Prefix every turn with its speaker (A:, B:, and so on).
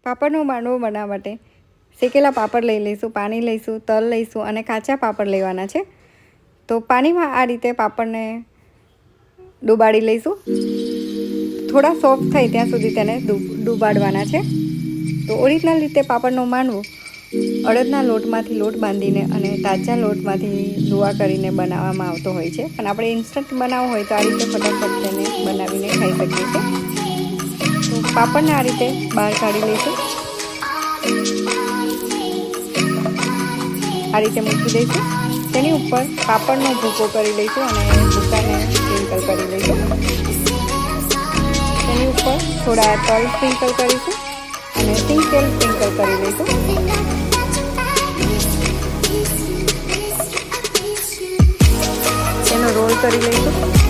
A: પાપડનો માંડવો બનાવવા માટે શેકેલા પાપડ લઈ લઈશું, પાણી લઈશું, તલ લઈશું અને કાચા પાપડ લેવાના છે. તો પાણીમાં આ રીતે પાપડને ડુબાડી લઈશું. થોડા સોફ્ટ થાય ત્યાં સુધી તેને ડુબાડવાના છે. તો ઓરિજિનલ રીતે પાપડનો માંડવો અડદના લોટમાંથી લોટ બાંધીને અને તાજા લોટમાંથી લુવા કરીને બનાવવામાં આવતો હોય છે. પણ આપણે ઇન્સ્ટન્ટ બનાવવો હોય તો આ રીતે ફટાફટ તેને બનાવીને ખાઈ શકીએ છીએ. તો પાપડને આ રીતે બહાર કાઢી લઈશું. આ રીતે મૂકી દઈશું. તેની ઉપર પાપડનો ભૂકો કરી લઈશું અને ભૂકાને સ્પ્રિંકલ કરી લઈશું. તેની ઉપર થોડા તલ સ્પ્રિંકલ કરીશું અને સિંગ તેલ સ્પ્રિંકલ કરી લઈશું. તેનો રોલ કરી લઈશું.